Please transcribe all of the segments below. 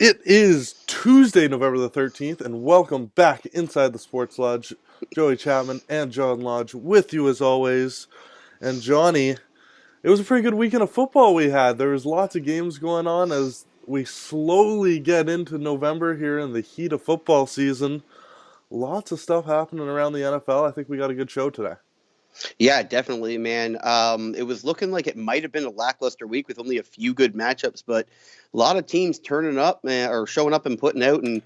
It is Tuesday, November the 13th, and welcome back inside the Sports Lodge. Joey Chapman and John Lodge with you as always. And Johnny, it was a pretty good weekend of football we had. There was lots of games going on as we slowly get into November here in the heat of football season. Lots of stuff happening around the NFL. I think we got a good show today. Yeah, definitely, man. It was looking like it might have been a lackluster week with only a few good matchups, but a lot of teams turning up, man, or showing up and putting out. And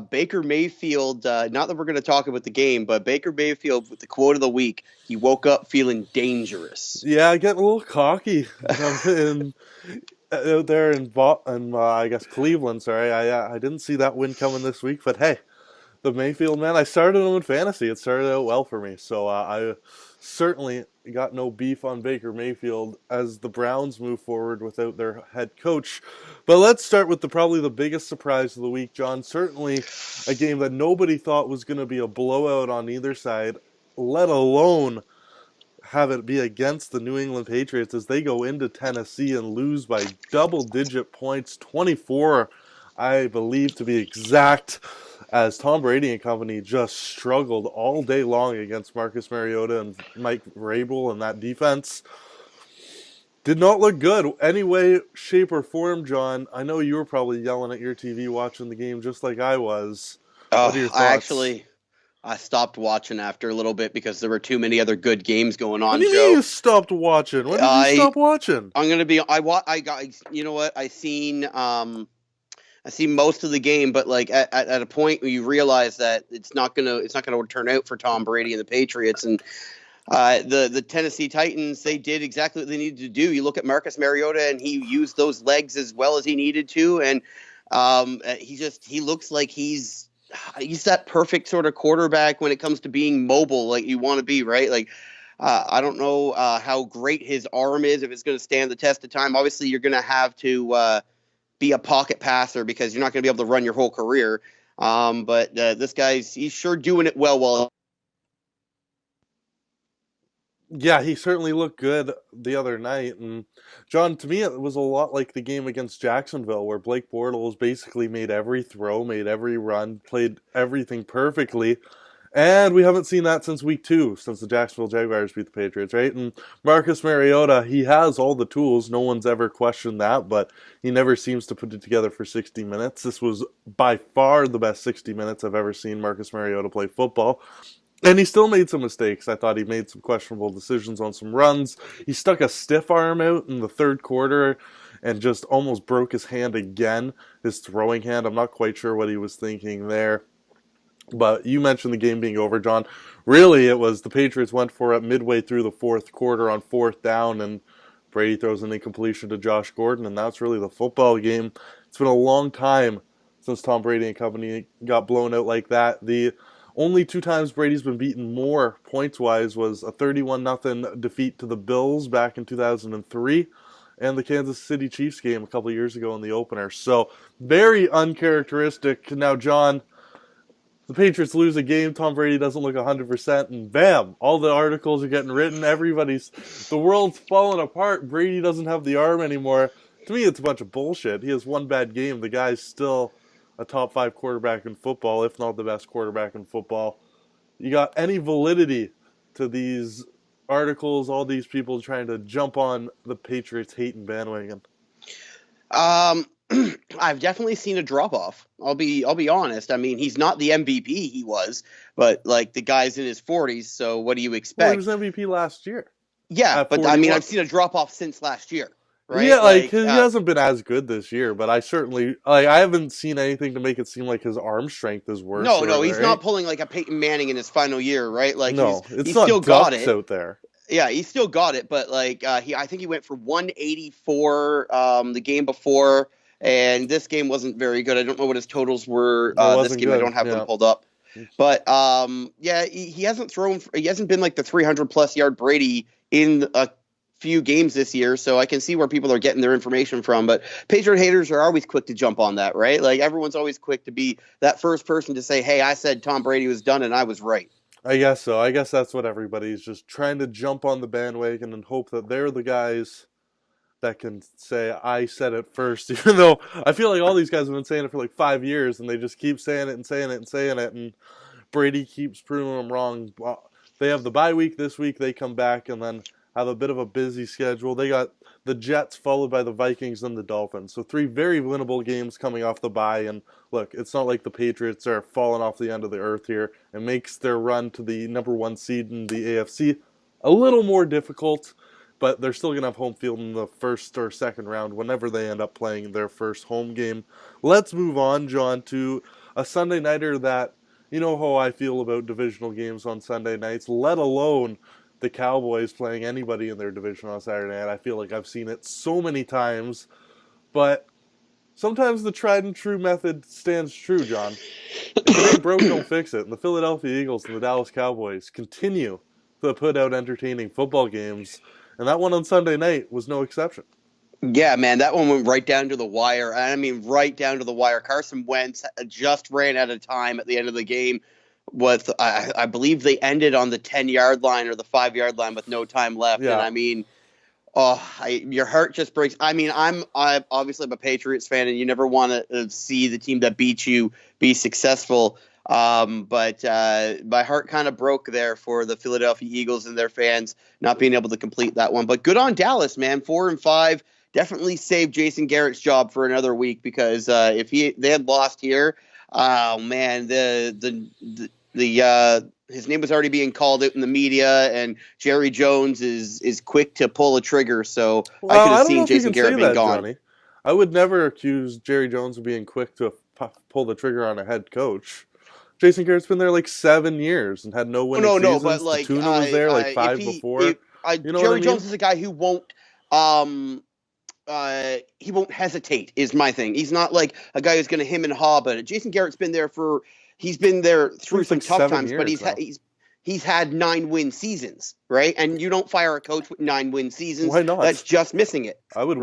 Baker Mayfield, not that we're going to talk about the game, but Baker Mayfield with the quote of the week, he woke up feeling dangerous. Yeah, getting a little cocky out there in I guess Cleveland. Sorry, I didn't see that win coming this week, but hey. The Mayfield man, I started him in fantasy. It started out well for me. So I certainly got no beef on Baker Mayfield as the Browns move forward without their head coach. But let's start with probably the biggest surprise of the week, John. Certainly a game that nobody thought was going to be a blowout on either side, let alone have it be against the New England Patriots as they go into Tennessee and lose by double-digit points, 24, I believe to be exact, as Tom Brady and company just struggled all day long against Marcus Mariota and Mike Vrabel and that defense. Did not look good any way, shape, or form, John. I know you were probably yelling at your TV watching the game just like I was. What are your thoughts? I stopped watching after a little bit because there were too many other good games going on. What do you mean you stopped watching? When did you stop watching? I'm gonna be. I got. You know what? I seen most of the game, but like at a point where you realize that it's not gonna turn out for Tom Brady and the Patriots, and the Tennessee Titans, they did exactly what they needed to do. You look at Marcus Mariota, and he used those legs as well as he needed to, and he looks like he's that perfect sort of quarterback when it comes to being mobile, like you want to be, right? Like I don't know how great his arm is, if it's going to stand the test of time. Obviously, you're going to have to be a pocket passer because you're not going to be able to run your whole career. But this he's sure doing it well. Yeah, he certainly looked good the other night. And John, to me, it was a lot like the game against Jacksonville where Blake Bortles basically made every throw, made every run, played everything perfectly. And we haven't seen that since week 2, since the Jacksonville Jaguars beat the Patriots, right? And Marcus Mariota, he has all the tools. No one's ever questioned that, but he never seems to put it together for 60 minutes. This was by far the best 60 minutes I've ever seen Marcus Mariota play football. And he still made some mistakes. I thought he made some questionable decisions on some runs. He stuck a stiff arm out in the third quarter and just almost broke his hand again, his throwing hand. I'm not quite sure what he was thinking there. But you mentioned the game being over, John. Really, it was the Patriots went for it midway through the fourth quarter on fourth down, and Brady throws an incompletion to Josh Gordon, and that's really the football game. It's been a long time since Tom Brady and company got blown out like that. The only 2 times Brady's been beaten more points-wise was a 31-0 defeat to the Bills back in 2003 and the Kansas City Chiefs game a couple of years ago in the opener. So, very uncharacteristic. Now, John, the Patriots lose a game, Tom Brady doesn't look 100%, and bam, all the articles are getting written, the world's falling apart, Brady doesn't have the arm anymore. To me, it's a bunch of bullshit. He has one bad game, the guy's still a top 5 quarterback in football, if not the best quarterback in football. You got any validity to these articles, all these people trying to jump on the Patriots hating bandwagon? I've definitely seen a drop off. I'll be honest. I mean, he's not the MVP he was, but like the guy's in his 40s. So what do you expect? Well, he was MVP last year. Yeah, but 41. I mean, I've seen a drop off since last year. Right? Yeah, he hasn't been as good this year, but I certainly I haven't seen anything to make it seem like his arm strength is worse. No, he's not pulling like a Peyton Manning in his final year, right? Like he's not still got it out there. Yeah, he still got it, but like I think he went for 184 the game before, and this game wasn't very good. I don't know what his totals were this game. Good. I don't have them pulled up. But he hasn't been like the 300 plus yard Brady in a few games this year, so I can see where people are getting their information from. But Patriot haters are always quick to jump on that, right? Like everyone's always quick to be that first person to say, hey, I said Tom Brady was done and I was right. I guess so. I guess that's what everybody's just trying to jump on the bandwagon and hope that they're the guys that can say, I said it first, even though I feel like all these guys have been saying it for like 5 years, and they just keep saying it and saying it and saying it, and Brady keeps proving them wrong. Well, they have the bye week this week, they come back, and then have a bit of a busy schedule. They got the Jets followed by the Vikings and the Dolphins. So 3 very winnable games coming off the bye. And look, it's not like the Patriots are falling off the end of the earth here. It makes their run to the number 1 seed in the AFC a little more difficult, but they're still going to have home field in the first or second round whenever they end up playing their first home game. Let's move on, John, to a Sunday nighter that, you know how I feel about divisional games on Sunday nights, let alone the Cowboys playing anybody in their division on Saturday night. I feel like I've seen it so many times, but sometimes the tried and true method stands true, John. If it ain't broke, don't fix it. And the Philadelphia Eagles and the Dallas Cowboys continue to put out entertaining football games, and that one on Sunday night was no exception. Yeah, man, that one went right down to the wire. I mean, right down to the wire. Carson Wentz just ran out of time at the end of the game. I believe they ended on the 10-yard line or the 5-yard line with no time left. Yeah. And I mean, your heart just breaks. I mean, I'm obviously a Patriots fan, and you never want to see the team that beat you be successful. But my heart kind of broke there for the Philadelphia Eagles and their fans not being able to complete that one. But good on Dallas, man. 4-5 definitely saved Jason Garrett's job for another week, because if they had lost here, oh man, his name was already being called out in the media, and Jerry Jones is quick to pull a trigger. So I could have seen Jason Garrett being gone. Johnny. I would never accuse Jerry Jones of being quick to pull the trigger on a head coach. Jason Garrett's been there like 7 years and had no winning seasons. But like Tuna was there like 5 before. Jerry Jones is a guy who won't hesitate, is my thing. He's not like a guy who's going to him and haw about it. Jason Garrett's been there he's been there through some tough times, but he's had 9-win seasons, right? And you don't fire a coach with 9-win seasons. Why not? That's just missing it. I would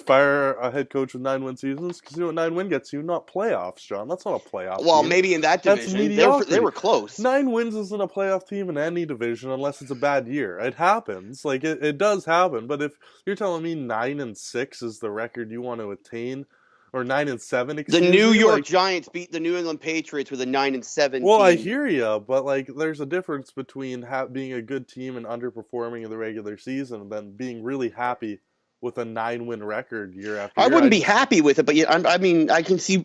fire a head coach with 9-win seasons, because you know what 9-win gets you? Not playoffs, John. That's not a playoff team. Maybe in that division. They were close. 9 wins isn't a playoff team in any division unless it's a bad year. It happens. Like, it does happen. But if you're telling me 9-6 is the record you want to attain, or 9-7. The New York Giants beat the New England Patriots with a 9-7. Well, I hear you, but like, there's a difference between being a good team and underperforming in the regular season, and then being really happy with a 9-win record year after year. I wouldn't be happy with it, but I mean, I can see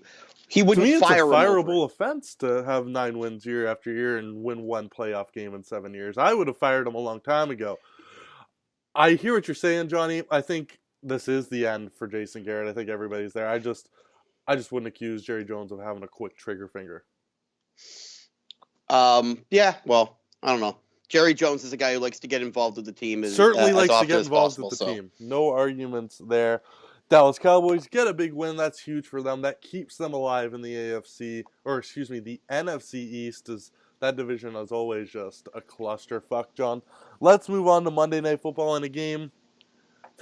he wouldn't fire him. It's a fireable offense to have 9 wins year after year and win 1 playoff game in 7 years. I would have fired him a long time ago. I hear what you're saying, Johnny. I think this is the end for Jason Garrett. I think everybody's there. I just wouldn't accuse Jerry Jones of having a quick trigger finger. Yeah, well, I don't know. Jerry Jones is a guy who likes to get involved with the team. Certainly likes to get involved with the team. No arguments there. Dallas Cowboys get a big win. That's huge for them. That keeps them alive in the the NFC East. Is that division, as always, just a clusterfuck, John. Let's move on to Monday Night Football in a game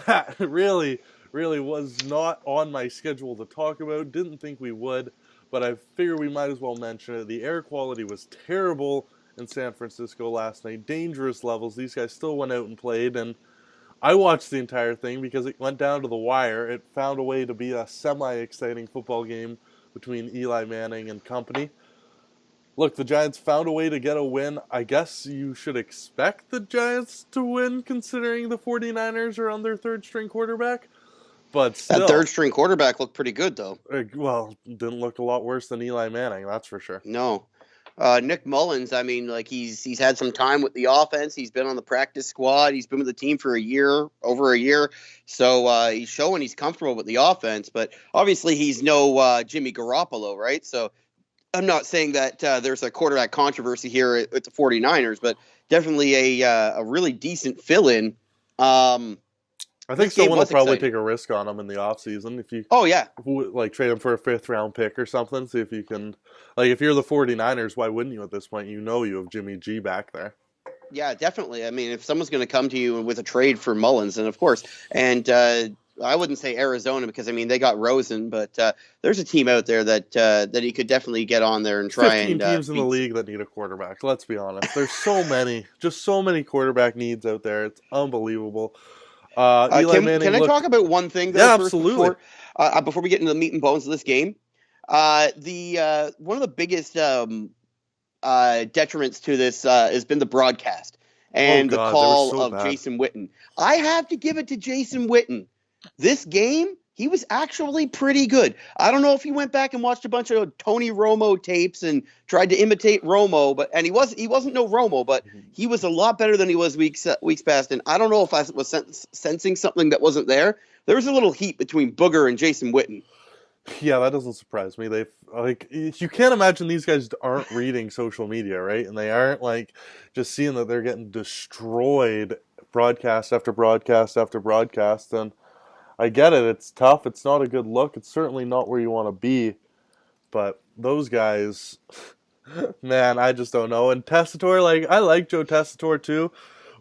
that really was not on my schedule to talk about. Didn't think we would, but I figure we might as well mention it. The air quality was terrible in San Francisco last night. Dangerous levels. These guys still went out and played, and I watched the entire thing because it went down to the wire. It found a way to be a semi-exciting football game between Eli Manning and company. Look, the Giants found a way to get a win. I guess you should expect the Giants to win, considering the 49ers are on their third-string quarterback. But still, that third-string quarterback looked pretty good, though. Well, didn't look a lot worse than Eli Manning, that's for sure. No. Nick Mullins, I mean, like, he's had some time with the offense. He's been on the practice squad. He's been with the team for over a year. So he's showing he's comfortable with the offense. But obviously he's no Jimmy Garoppolo, right? So I'm not saying that there's a quarterback controversy here at the 49ers, but definitely a really decent fill-in. I think someone will probably take a risk on him in the offseason if you trade him for a 5th-round pick or something. See if you can, like, if you're the 49ers, why wouldn't you at this point? You know you have Jimmy G back there. Yeah, definitely. I mean, if someone's going to come to you with a trade for Mullins, then of course. And I wouldn't say Arizona because, I mean, they got Rosen, but there's a team out there that he could definitely get on there and try 15 teams in the league that need a quarterback. Let's be honest. There's so many quarterback needs out there. It's unbelievable. Eli Manning Can I looked. talk about one thing though Yeah, first absolutely. before we get into the meat and bones of this game? The one of the biggest detriments to this has been the broadcast Oh and the God, they were call so of bad. Jason Witten. I have to give it to Jason Witten. This game, he was actually pretty good. I don't know if he went back and watched a bunch of Tony Romo tapes and tried to imitate Romo, and he wasn't no Romo, but he was a lot better than he was weeks past. And I don't know if I was sensing something that wasn't there. There was a little heat between Booger and Jason Witten. Yeah, that doesn't surprise me. They've like you can't imagine these guys aren't reading social media, right? And they aren't like just seeing that they're getting destroyed broadcast after broadcast after broadcast. And I get it. It's tough. It's not a good look. It's certainly not where you want to be. But those guys, man, I just don't know. And Tessitore, like I like Joe Tessitore too,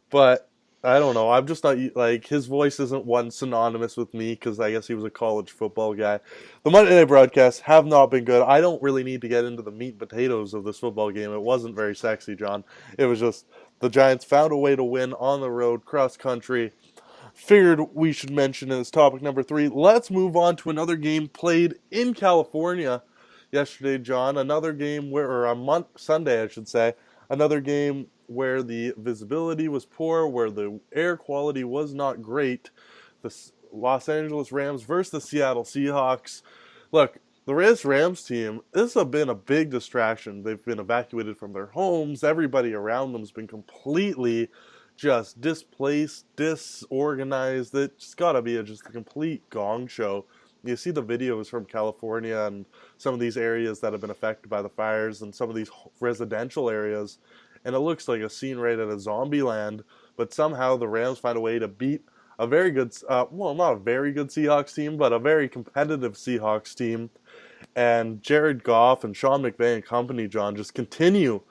but I don't know. I'm just not like his voice isn't one synonymous with me because I guess he was a college football guy. The Monday Night broadcasts have not been good. I don't really need to get into the meat and potatoes of this football game. It wasn't very sexy, John. It was just the Giants found a way to win on the road, cross country. Figured we should mention as topic number 3. Let's move on to another game played in California yesterday, John. Another game where, or on Sunday, I should say, another game where the visibility was poor, where the air quality was not great. The Los Angeles Rams versus the Seattle Seahawks. Look, the Rams team, this has been a big distraction. They've been evacuated from their homes. Everybody around them has been completely just displaced, disorganized. It's got to be just a complete gong show. You see the videos from California and some of these areas that have been affected by the fires and some of these residential areas, and it looks like a scene right at a zombie land, but somehow the Rams find a way to beat a very good, well, not a very good Seahawks team, but a very competitive Seahawks team. And Jared Goff and Sean McVay and company, John, just continue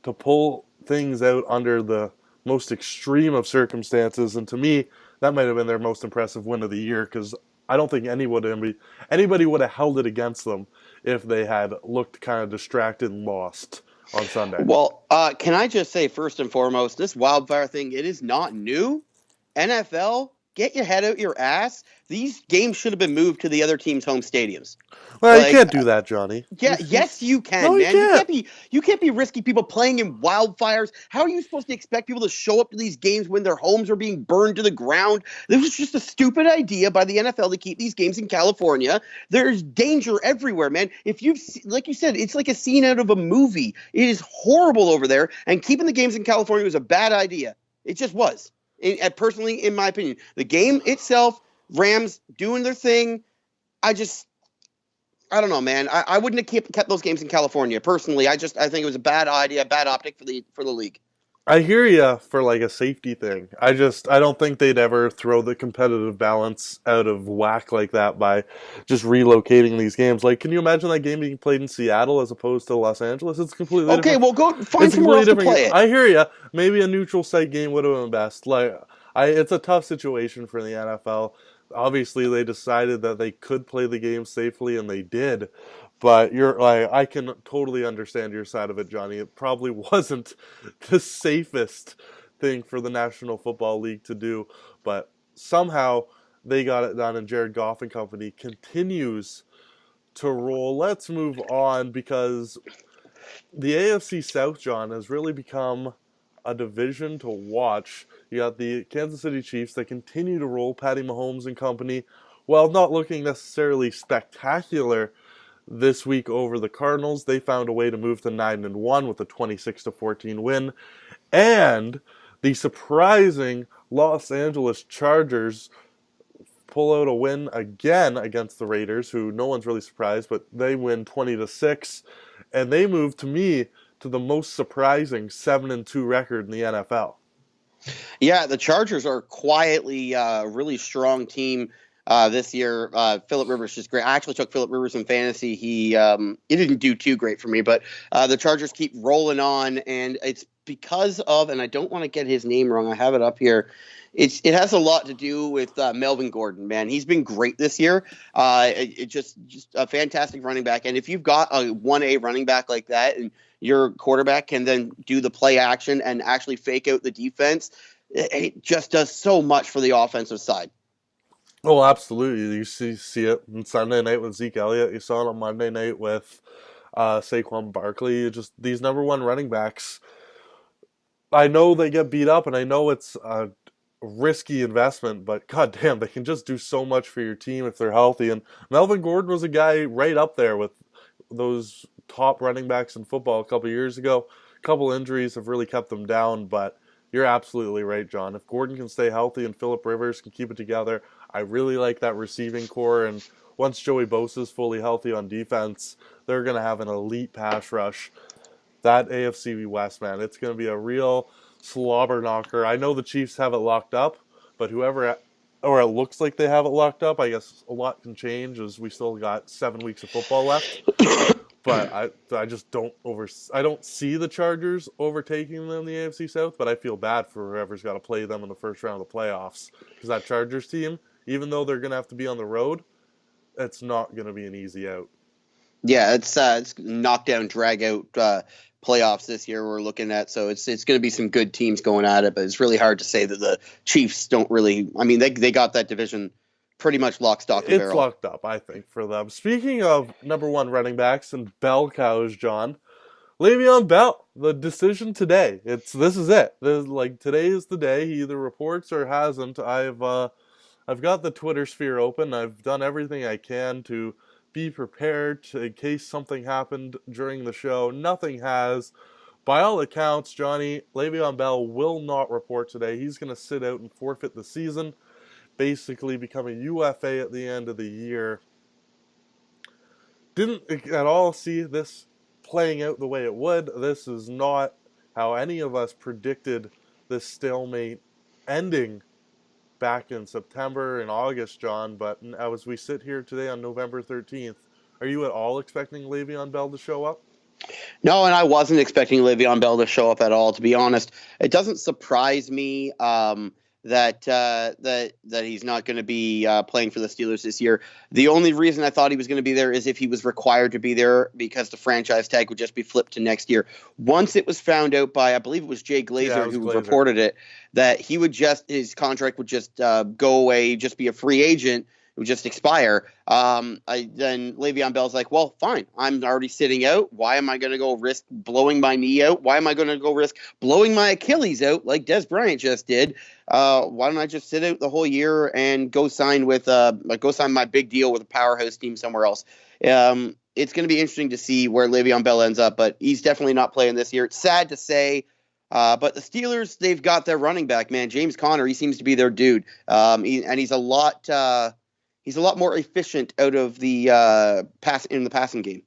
to pull things out under the most extreme of circumstances. And to me, that might have been their most impressive win of the year because I don't think anybody would have held it against them if they had looked kind of distracted and lost on Sunday. Well, can I just say first and foremost, this wildfire thing, it is not new. NFL, get your head out your ass. These games should have been moved to the other team's home stadiums. Well, you can't do that, Johnny. Yeah, yes, you can, no, man. Can't. You can't be risky people playing in wildfires. How are you supposed to expect people to show up to these games when their homes are being burned to the ground? This was just a stupid idea by the NFL to keep these games in California. There's danger everywhere, man. If you've, like you said, it's like a scene out of a movie. It is horrible over there, and keeping the games in California was a bad idea. It just was. Personally, in my opinion, the game itself, Rams doing their thing. I don't know, man. I wouldn't have kept those games in California. Personally, I think it was a bad idea, bad optic for the league. I hear you for like a safety thing. I don't think they'd ever throw the competitive balance out of whack like that by just relocating these games. Like, can you imagine that game being played in Seattle as opposed to Los Angeles? It's completely okay. different. Well, go find somewhere else to play it. I hear you. Maybe a neutral site game would have been best. It's a tough situation for the NFL. Obviously, they decided that they could play the game safely, and they did. But I can totally understand your side of it, Johnny. It probably wasn't the safest thing for the National Football League to do, but somehow they got it done, and Jared Goff and company continues to roll. Let's move on because the AFC South, John, has really become a division to watch. You got the Kansas City Chiefs that continue to roll, Patty Mahomes and company, while not looking necessarily spectacular this week over the Cardinals. They found a way to move to 9-1 with a 26-14 win. And the surprising Los Angeles Chargers pull out a win again against the Raiders, who no one's really surprised, but they win 20-6. And they move, to me, to the most surprising 7-2 record in the NFL. Yeah, the Chargers are quietly a really strong team this year. Phillip Rivers is great. I actually took Phillip Rivers in fantasy. He didn't do too great for me, but the Chargers keep rolling on, and it's because of, and I don't want to get his name wrong. I have it up here. It has a lot to do with Melvin Gordon, man. He's been great this year. Just a fantastic running back. And if you've got a 1A running back like that, and your quarterback can then do the play action and actually fake out the defense, it just does so much for the offensive side. Oh, absolutely. You see it on Sunday night with Zeke Elliott. You saw it on Monday night with Saquon Barkley. Just these number one running backs. I know they get beat up, and I know it's a risky investment, but goddamn, they can just do so much for your team if they're healthy. And Melvin Gordon was a guy right up there with those top running backs in football a couple years ago. A couple injuries have really kept them down, but you're absolutely right, John. If Gordon can stay healthy and Phillip Rivers can keep it together, I really like that receiving core. And once Joey Bosa is fully healthy on defense, they're going to have an elite pass rush. That AFC West, man, it's going to be a real slobber knocker. I know the Chiefs have it locked up, but or it looks like they have it locked up. I guess a lot can change as we still got 7 weeks of football left. But I just I don't see the Chargers overtaking them in the AFC South, but I feel bad for whoever's got to play them in the first round of the playoffs. Because that Chargers team, even though they're going to have to be on the road, it's not going to be an easy out. Yeah, it's knockdown, drag out playoffs this year we're looking at. So it's going to be some good teams going at it, but it's really hard to say that the Chiefs don't really. I mean, they got that division pretty much lock, stock, and barrel. It's locked up, I think, for them. Speaking of number one running backs and bell cows, John, Le'Veon Bell, the decision today. This is it. Today is the day. He either reports or hasn't. I've got the Twitter sphere open. I've done everything I can to be prepared in case something happened during the show. Nothing has. By all accounts, Johnny, Le'Veon Bell will not report today. He's going to sit out and forfeit the season, basically become a UFA at the end of the year. Didn't at all see this playing out the way it would. This is not how any of us predicted this stalemate ending back in September and August, John. But as we sit here today on November 13th, are you at all expecting Le'Veon Bell to show up? No, and I wasn't expecting Le'Veon Bell to show up at all, to be honest. It doesn't surprise me that he's not going to be playing for the Steelers this year. The only reason I thought he was going to be there is if he was required to be there, because the franchise tag would just be flipped to next year. Once it was found out by, I believe it was Jay Glazer who reported it, that his contract would just go away, just be a free agent. It would just expire. Then Le'Veon Bell's like, well, fine. I'm already sitting out. Why am I going to go risk blowing my knee out? Why am I going to go risk blowing my Achilles out like Des Bryant just did? Why don't I just sit out the whole year and go sign my big deal with a powerhouse team somewhere else? It's going to be interesting to see where Le'Veon Bell ends up, but he's definitely not playing this year. It's sad to say. But the Steelers, they've got their running back, man. James Conner, he seems to be their dude. He's a lot more efficient out of the passing game.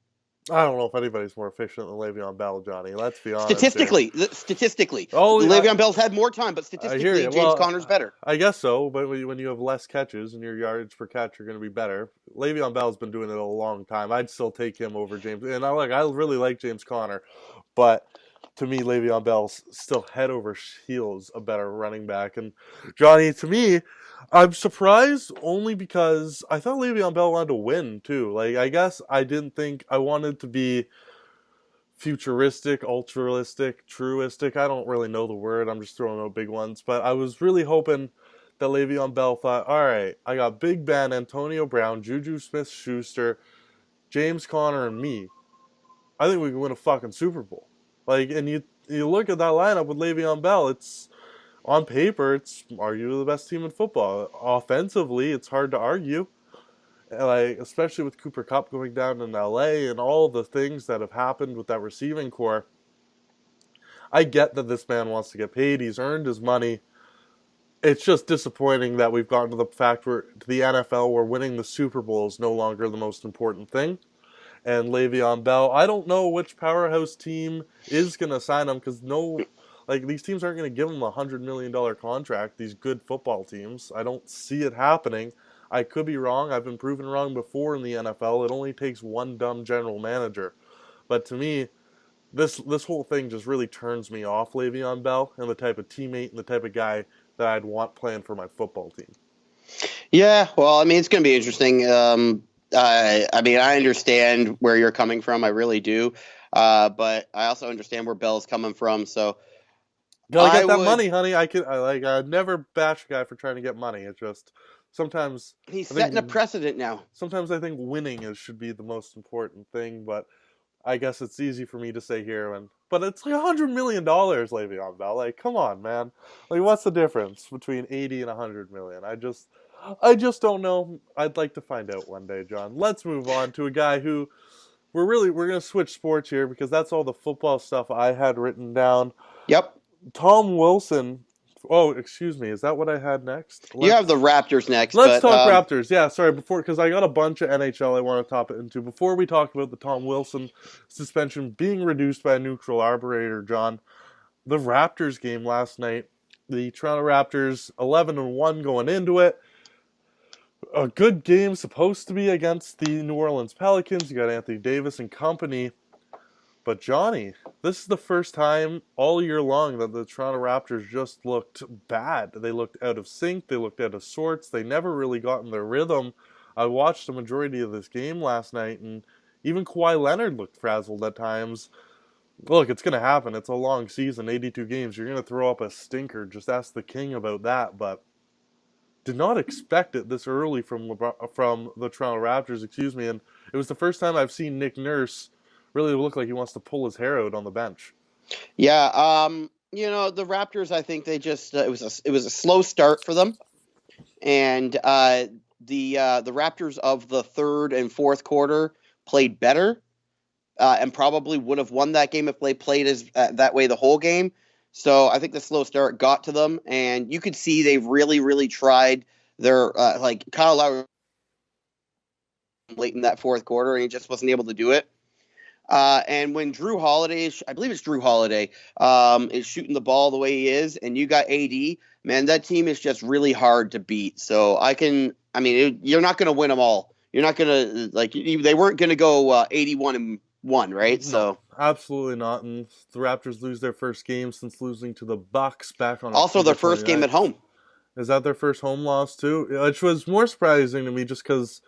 I don't know if anybody's more efficient than Le'Veon Bell, Johnny. Let's be honest. Statistically, Le'Veon Bell's had more time, but statistically, James Conner's better. I guess so, but when you have less catches and your yards per catch are going to be better, Le'Veon Bell's been doing it a long time. I'd still take him over James. And I really like James Conner, but to me, Le'Veon Bell's still head over heels a better running back. And Johnny, to me, I'm surprised only because I thought Le'Veon Bell wanted to win too. I guess I didn't think I wanted to be futuristic, ultralistic, truistic. I don't really know the word. I'm just throwing out big ones. But I was really hoping that Le'Veon Bell thought, all right, I got Big Ben, Antonio Brown, Juju Smith-Schuster, James Conner, and me. I think we can win a fucking Super Bowl. And you look at that lineup with Le'Veon Bell, it's on paper, it's arguably the best team in football. Offensively, it's hard to argue. Especially with Cooper Kupp going down in LA and all the things that have happened with that receiving core. I get that this man wants to get paid. He's earned his money. It's just disappointing that we've gotten to the fact where to the NFL where winning the Super Bowl is no longer the most important thing. And Le'Veon Bell, I don't know which powerhouse team is going to sign him because these teams aren't going to give him a $100 million contract, these good football teams. I don't see it happening. I could be wrong. I've been proven wrong before in the NFL. It only takes one dumb general manager. But to me, this whole thing just really turns me off Le'Veon Bell and the type of teammate and the type of guy that I'd want playing for my football team. Yeah, well, I mean, it's going to be interesting. I understand where you're coming from. I really do. But I also understand where Bell's coming from. So Gotta I get that would. money, honey. I never bash a guy for trying to get money. It's just sometimes He's I setting a think precedent now. sometimes I think winning should be the most important thing, but I guess it's easy for me to say here, but it's like $100 million, Le'Veon Bell. Like, come on, man. Like, what's the difference between 80 and 100 million? I just don't know. I'd like to find out one day, John. Let's move on to a guy who we're gonna switch sports here because that's all the football stuff I had written down. Yep. Tom Wilson. Oh, excuse me. Is that what I had next? You have the Raptors next, Let's but talk Raptors. Yeah, sorry, because I got a bunch of NHL I want to top it into. Before we talk about the Tom Wilson suspension being reduced by a neutral arbitrator, John, the Raptors game last night, the Toronto Raptors 11-1 going into it. A good game supposed to be against the New Orleans Pelicans. You got Anthony Davis and company. But Johnny, this is the first time all year long that the Toronto Raptors just looked bad. They looked out of sync. They looked out of sorts. They never really got in their rhythm. I watched the majority of this game last night, and even Kawhi Leonard looked frazzled at times. Look, it's going to happen. It's a long season, 82 games. You're going to throw up a stinker. Just ask the king about that. But did not expect it this early from the Toronto Raptors, excuse me. And it was the first time I've seen Nick Nurse really look like he wants to pull his hair out on the bench. yeah, the Raptors. I think they just it was a slow start for them, and the Raptors of the third and fourth quarter played better, and probably would have won that game if they played as that way the whole game. So I think the slow start got to them, and you could see they really, really tried their like Kyle Lowry late in that fourth quarter, and he just wasn't able to do it. And when Drew Holiday, I believe it's Drew Holiday, is shooting the ball the way he is, and you got AD, man, that team is just really hard to beat. So you're not going to win them all. You're not going to, they weren't going to go 81-1, right? No, So absolutely not. And the Raptors lose their first game since losing to the Bucks back on also October their first 29th. game at home. Is that their first home loss too? Which was more surprising to me just because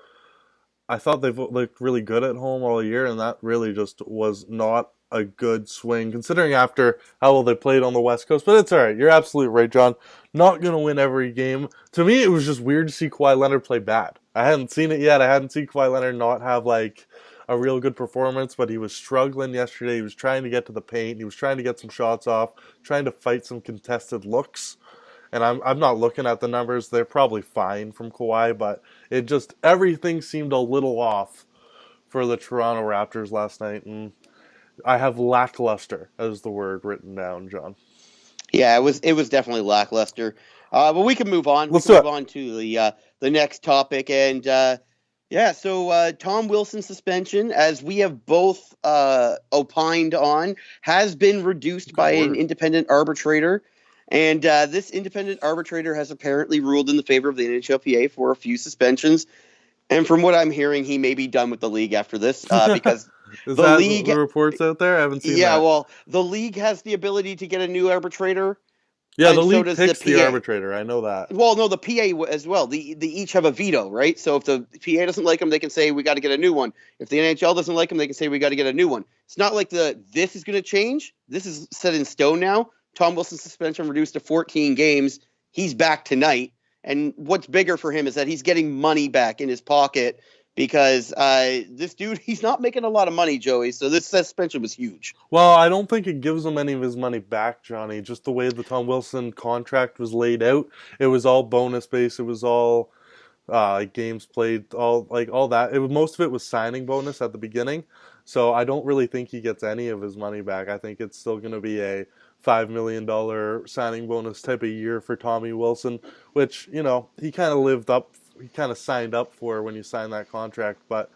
I thought they've looked really good at home all year, and that really just was not a good swing, considering after how well they played on the West Coast. But it's all right. You're absolutely right, John. Not going to win every game. To me, it was just weird to see Kawhi Leonard play bad. I hadn't seen it yet. I hadn't seen Kawhi Leonard not have, a real good performance, but he was struggling yesterday. He was trying to get to the paint. He was trying to get some shots off, trying to fight some contested looks. And I'm not looking at the numbers. They're probably fine from Kawhi, but everything seemed a little off for the Toronto Raptors last night. And I have lackluster as the word written down, John. Yeah, it was definitely lackluster. But we can move on. Let's we can do move on to the next topic. And so Tom Wilson's suspension, as we have both opined on, has been reduced by an independent arbitrator. And this independent arbitrator has apparently ruled in the favor of the NHLPA for a few suspensions. And from what I'm hearing, he may be done with the league after this because the league. The reports out there? I haven't seen that. Yeah, well, the league has the ability to get a new arbitrator. Yeah, the league picks the arbitrator. I know that. Well, no, the PA as well. They each have a veto, right? So if the PA doesn't like them, they can say we got to get a new one. If the NHL doesn't like them, they can say we got to get a new one. It's not like this is going to change. This is set in stone now. Tom Wilson's suspension reduced to 14 games. He's back tonight. And what's bigger for him is that he's getting money back in his pocket because this dude, he's not making a lot of money, Joey. So this suspension was huge. Well, I don't think it gives him any of his money back, Johnny. Just the way the Tom Wilson contract was laid out, it was all bonus based. It was all games played, all that. Most of it was signing bonus at the beginning. So I don't really think he gets any of his money back. I think it's still going to be a $5 million signing bonus type of year for Tommy Wilson, which, he kind of signed up for when you signed that contract, but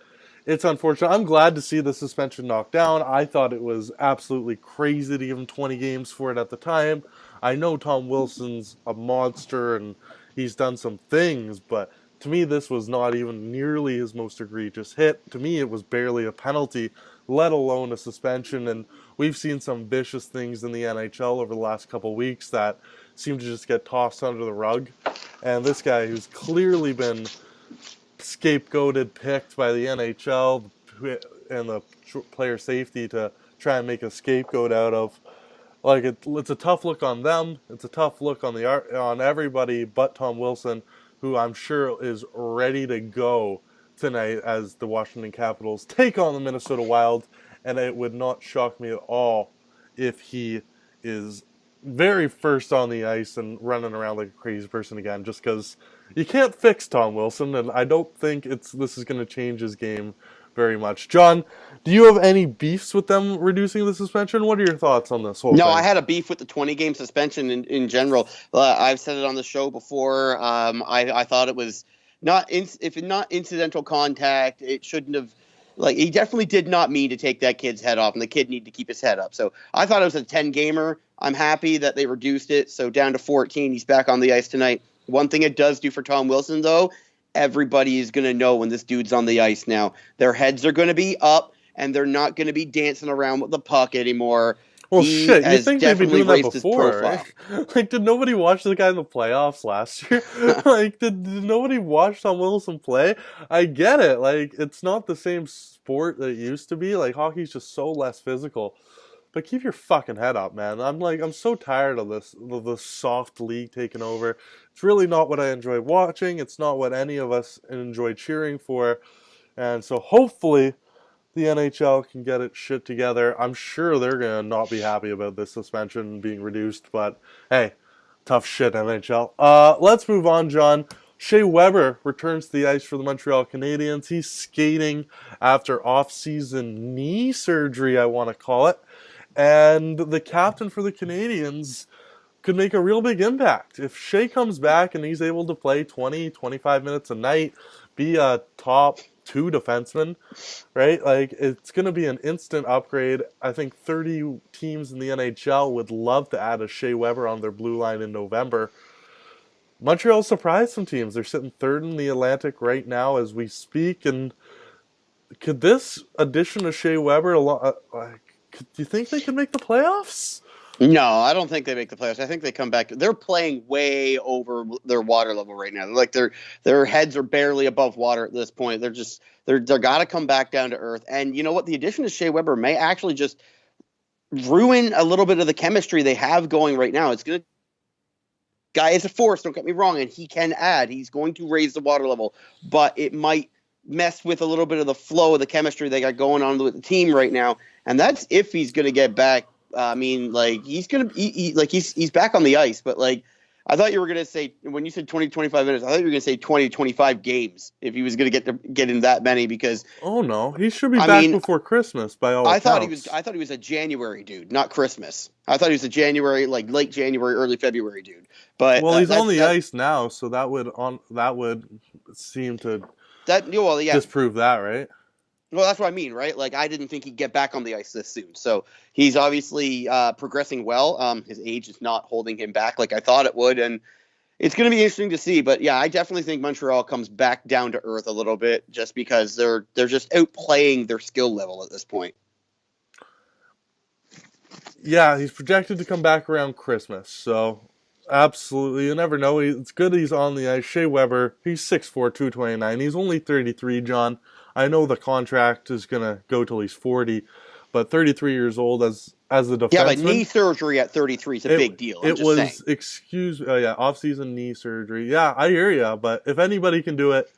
it's unfortunate. I'm glad to see the suspension knocked down. I thought it was absolutely crazy to give him 20 games for it at the time. I know Tom Wilson's a monster and he's done some things, but to me this was not even nearly his most egregious hit. To me it was barely a penalty, let alone a suspension, and we've seen some vicious things in the NHL over the last couple of weeks that seem to just get tossed under the rug. And this guy who's clearly been scapegoated, picked by the NHL and the player safety to try and make a scapegoat out of. Like it's a tough look on them. It's a tough look on everybody but Tom Wilson, who I'm sure is ready to go tonight as the Washington Capitals take on the Minnesota Wild. And it would not shock me at all if he is very first on the ice and running around like a crazy person again, just because you can't fix Tom Wilson, and I don't think this is going to change his game very much. John, do you have any beefs with them reducing the suspension? What are your thoughts on this whole No, thing? I had a beef with the 20-game suspension in general. I've said it on the show before. I thought it was if not incidental contact, it shouldn't have. Like, he definitely did not mean to take that kid's head off, and the kid needed to keep his head up. So I thought it was a 10-gamer. I'm happy that they reduced it, so down to 14. He's back on the ice tonight. One thing it does do for Tom Wilson, though, everybody is going to know when this dude's on the ice now. Their heads are going to be up, and they're not going to be dancing around with the puck anymore. Well, He shit, you has think they'd be definitely doing that raised his before, profile. right? Like, did nobody watch the guy in the playoffs last year? Like, did nobody watch Tom Wilson play? I get it. Like, it's not the same sport that it used to be. Like, hockey's just so less physical. But keep your fucking head up, man. I'm so tired of the soft league taking over. It's really not what I enjoy watching. It's not what any of us enjoy cheering for. And so hopefully the NHL can get its shit together. I'm sure they're going to not be happy about this suspension being reduced, but hey, tough shit, NHL. Let's move on, John. Shea Weber returns to the ice for the Montreal Canadiens. He's skating after off-season knee surgery, I want to call it. And the captain for the Canadiens could make a real big impact. If Shea comes back and he's able to play 20, 25 minutes a night, be a top 2 defenseman, right? Like, it's going to be an instant upgrade. I think 30 teams in the NHL would love to add a Shea Weber on their blue line in November. Montreal surprised some teams. They're sitting third in the Atlantic right now as we speak. And could this addition of Shea Weber, do you think they could make the playoffs? No, I don't think they make the playoffs. I think they come back. They're playing way over their water level right now. Like, their heads are barely above water at this point. They're got to come back down to earth. And you know what? The addition of Shea Weber may actually just ruin a little bit of the chemistry they have going right now. It's gonna guy is a force. Don't get me wrong, and he can add. He's going to raise the water level, but it might mess with a little bit of the flow of the chemistry they got going on with the team right now. And that's if he's going to get back. I mean, like, he's going to he's back on the ice, but like, I thought you were going to say, when you said 20, 25 minutes, I thought you were going to say 20, 25 games if he was going to get in that many, because oh no, he should be back before Christmas by all accounts. I thought he was a January dude, not Christmas. I thought he was a January, like late January, early February dude. But well, he's on the ice now, so that would seem to disprove that, right? Well, that's what I mean, right? Like, I didn't think he'd get back on the ice this soon. So he's obviously progressing well. His age is not holding him back like I thought it would, and it's going to be interesting to see. But yeah, I definitely think Montreal comes back down to earth a little bit, just because they're just outplaying their skill level at this point. Yeah, he's projected to come back around Christmas, so absolutely, you never know. It's good he's on the ice. Shea Weber, he's 6'4", 229. He's only 33, John. I know the contract is going to go till he's 40, but 33 years old as a defenseman. Yeah, but knee surgery at 33 is a big deal. Off-season knee surgery. Yeah, I hear you, but if anybody can do it,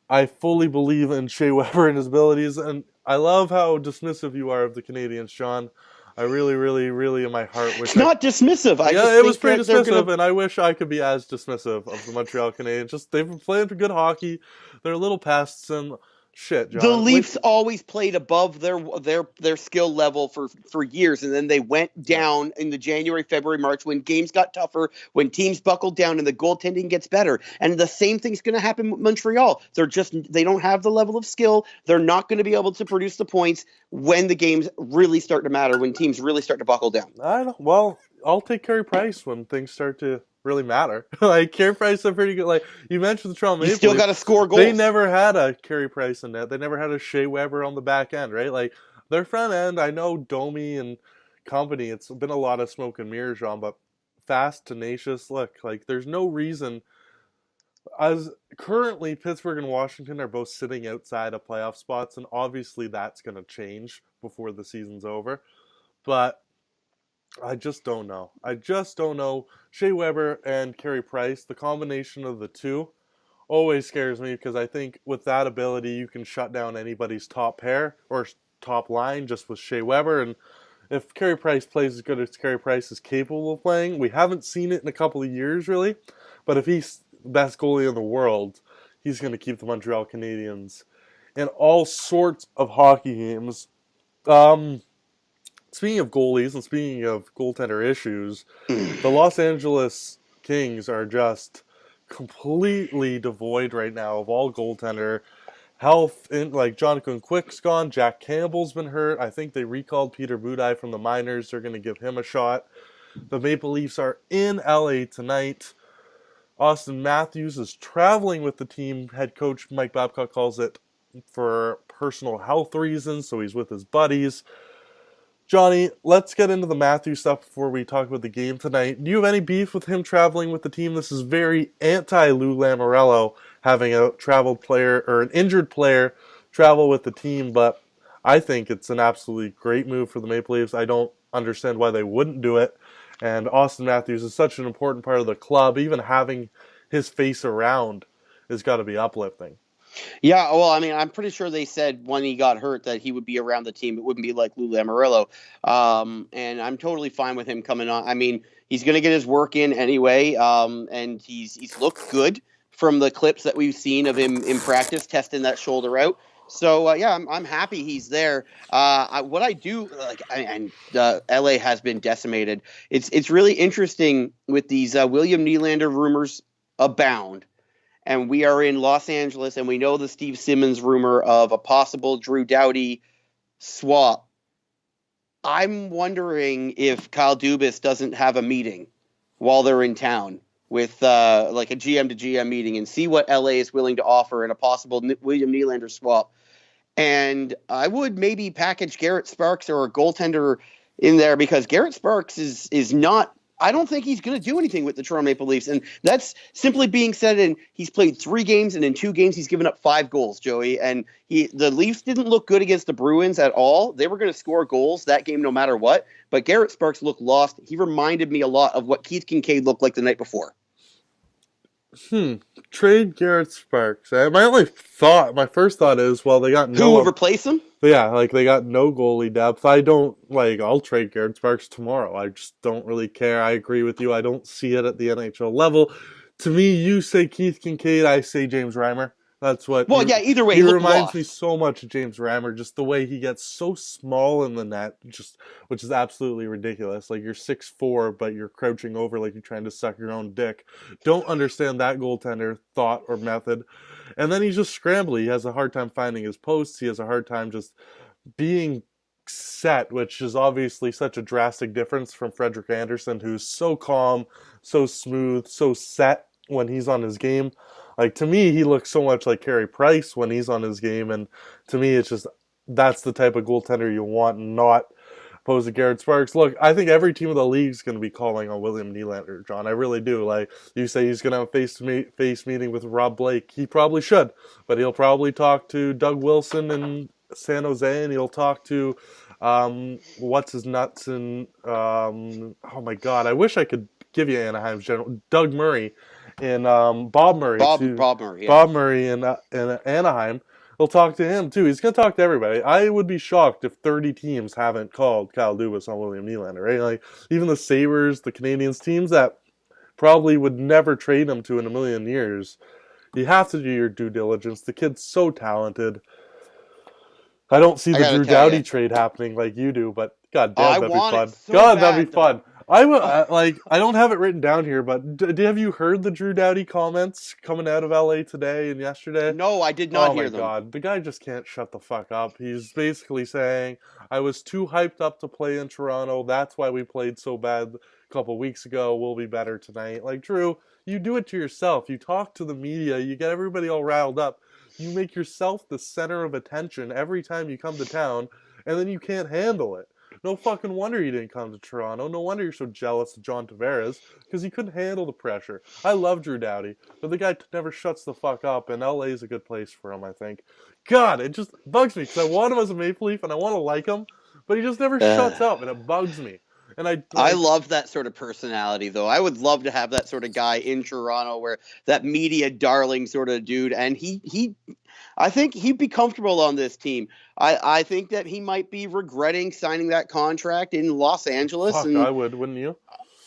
I fully believe in Shea Weber and his abilities, and I love how dismissive you are of the Canadiens, John. I really, really, really, in my heart wish. It's not dismissive. It was pretty dismissive, and I wish I could be as dismissive of the Montreal Canadiens. Just, they've been playing good hockey. They're little pests, and shit, John. The Leafs always played above their skill level for years, and then they went down in the January, February, March, when games got tougher, when teams buckled down, and the goaltending gets better. And the same thing's going to happen with Montreal. They don't have the level of skill. They're not going to be able to produce the points when the games really start to matter, when teams really start to buckle down. Well, I'll take Carey Price when things start to really matter. Like, Carey Price are pretty good. Like, you mentioned the Toronto Maple Leafs. You still got to score goals. They never had a Carey Price in net. They never had a Shea Weber on the back end, right? Like, their front end, I know Domi and company, it's been a lot of smoke and mirrors, John, but fast, tenacious. Look, like, there's no reason. As currently, Pittsburgh and Washington are both sitting outside of playoff spots, and obviously that's going to change before the season's over. But I just don't know. I just don't know. Shea Weber and Carey Price, the combination of the two, always scares me because I think with that ability you can shut down anybody's top pair or top line just with Shea Weber. And if Carey Price plays as good as Carey Price is capable of playing, we haven't seen it in a couple of years really, but if he's the best goalie in the world, he's going to keep the Montreal Canadiens in all sorts of hockey games. Um, Speaking of goalies and speaking of goaltender issues, the Los Angeles Kings are just completely devoid right now of all goaltender health. Like Jonathan Quick's gone, Jack Campbell's been hurt. I think they recalled Peter Budaj from the minors. They're going to give him a shot. The Maple Leafs are in LA tonight. Auston Matthews is traveling with the team. Head coach Mike Babcock calls it for personal health reasons, so he's with his buddies. Johnny, let's get into the Matthews stuff before we talk about the game tonight. Do you have any beef with him traveling with the team? This is very anti-Lou Lamoriello, having a traveled player or an injured player travel with the team, but I think it's an absolutely great move for the Maple Leafs. I don't understand why they wouldn't do it. And Auston Matthews is such an important part of the club. Even having his face around has got to be uplifting. Yeah, well, I mean, I'm pretty sure they said when he got hurt that he would be around the team. It wouldn't be like Lou Lamoriello. And I'm totally fine with him coming on. I mean, he's going to get his work in anyway, and he's looked good from the clips that we've seen of him in practice, testing that shoulder out. So, yeah, I'm happy he's there. What I do, LA has been decimated. It's really interesting with these William Nylander rumors abound. And we are in Los Angeles, and we know the Steve Simmons rumor of a possible Drew Doughty swap. I'm wondering if Kyle Dubas doesn't have a meeting while they're in town with like a GM to GM meeting and see what LA is willing to offer in a possible William Nylander swap. And I would maybe package Garrett Sparks or a goaltender in there because Garrett Sparks is not – I don't think he's going to do anything with the Toronto Maple Leafs. And that's simply being said. And he's played 3 games, and in 2 games, he's given up 5 goals, Joey. And the Leafs didn't look good against the Bruins at all. They were going to score goals that game no matter what. But Garrett Sparks looked lost. He reminded me a lot of what Keith Kincaid looked like the night before. Trade Garrett Sparks. My first thought is, well, they got no. Who would replace him? Yeah, like they got no goalie depth. I'll trade Garrett Sparks tomorrow. I just don't really care. I agree with you. I don't see it at the NHL level. To me, you say Keith Kincaid, I say James Reimer. That's what. Well, either way, he reminds me so much of James Reimer, just the way he gets so small in the net, which is absolutely ridiculous. Like you're 6'4", but you're crouching over like you're trying to suck your own dick. Don't understand that goaltender thought or method. And then he's just scrambly. He has a hard time finding his posts. He has a hard time just being set, which is obviously such a drastic difference from Frederik Andersen, who's so calm, so smooth, so set when he's on his game. Like, to me, he looks so much like Carey Price when he's on his game, and to me, it's just, that's the type of goaltender you want, not opposed to Garrett Sparks. Look, I think every team in the league is going to be calling on William Nylander, John. I really do. Like, you say he's going to have a face-to-face meeting with Rob Blake. He probably should, but he'll probably talk to Doug Wilson in San Jose, and he'll talk to, what's his nuts, and, oh my God, I wish I could give you Anaheim's general, Doug Murray, and Bob Murray. Bob Murray. Yeah. Bob Murray in Anaheim. He'll talk to him too. He's going to talk to everybody. I would be shocked if 30 teams haven't called Kyle Dubas on William Nylander, right? Like even the Sabres, the Canadiens, teams that probably would never trade him to in a million years. You have to do your due diligence. The kid's so talented. I don't see the Drew Doughty trade happening like you do, but God damn, that'd be fun. That'd be fun. I don't have it written down here, but have you heard the Drew Doughty comments coming out of LA today and yesterday? No, I did not hear them. Oh my God, the guy just can't shut the fuck up. He's basically saying, I was too hyped up to play in Toronto. That's why we played so bad a couple weeks ago. We'll be better tonight. Like, Drew, you do it to yourself. You talk to the media. You get everybody all riled up. You make yourself the center of attention every time you come to town, and then you can't handle it. No fucking wonder you didn't come to Toronto. No wonder you're so jealous of John Tavares, because he couldn't handle the pressure. I love Drew Doughty, but the guy never shuts the fuck up, and LA is a good place for him, I think. God, it just bugs me, because I want him as a Maple Leaf, and I want to like him, but he just never shuts up, and it bugs me. And I love that sort of personality, though. I would love to have that sort of guy in Toronto, where that media darling sort of dude, and I think he'd be comfortable on this team. I think that he might be regretting signing that contract in Los Angeles, fuck, and I would, wouldn't you?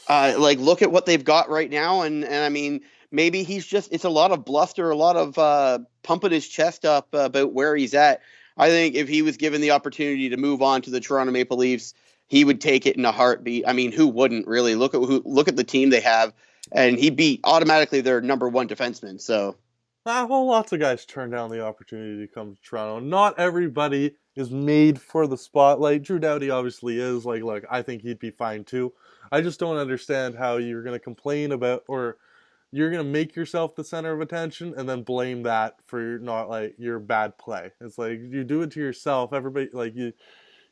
like look at what they've got right now, and I mean maybe it's a lot of bluster, a lot of pumping his chest up about where he's at. I think if he was given the opportunity to move on to the Toronto Maple Leafs, he would take it in a heartbeat. I mean, who wouldn't really? Look at the team they have, and he'd be automatically their number one defenseman. So Well, lots of guys turn down the opportunity to come to Toronto. Not everybody is made for the spotlight. Drew Doughty obviously is. Like, look, I think he'd be fine too. I just don't understand how you're going to complain about, or you're going to make yourself the center of attention and then blame that for not like your bad play. It's like you do it to yourself. Everybody, like, you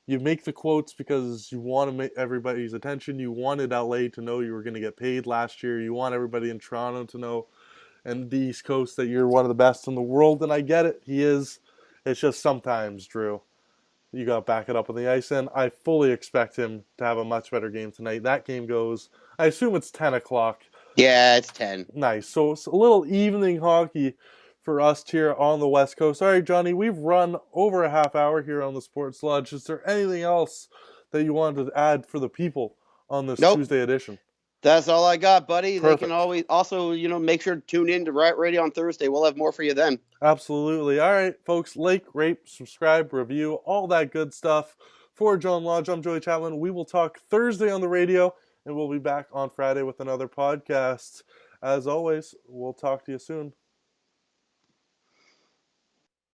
make the quotes because you want to make everybody's attention. You wanted LA to know you were going to get paid last year. You want everybody in Toronto to know, and the East Coast, that you're one of the best in the world. And I get it. He is. It's just sometimes, Drew, you got to back it up on the ice. And I fully expect him to have a much better game tonight. That game goes, I assume it's 10 o'clock. yeah, it's 10. Nice. So it's a little evening hockey for us here on the West Coast. All right, Johnny, we've run over a half hour here on the Sports Lodge. Is there anything else that you wanted to add for the people on this Tuesday edition? That's all I got, buddy. Perfect. They can always also, make sure to tune in to Riot Radio on Thursday. We'll have more for you then. Absolutely. All right, folks, like, rate, subscribe, review, all that good stuff. For John Lodge, I'm Joey Chapman. We will talk Thursday on the radio, and we'll be back on Friday with another podcast. As always, we'll talk to you soon.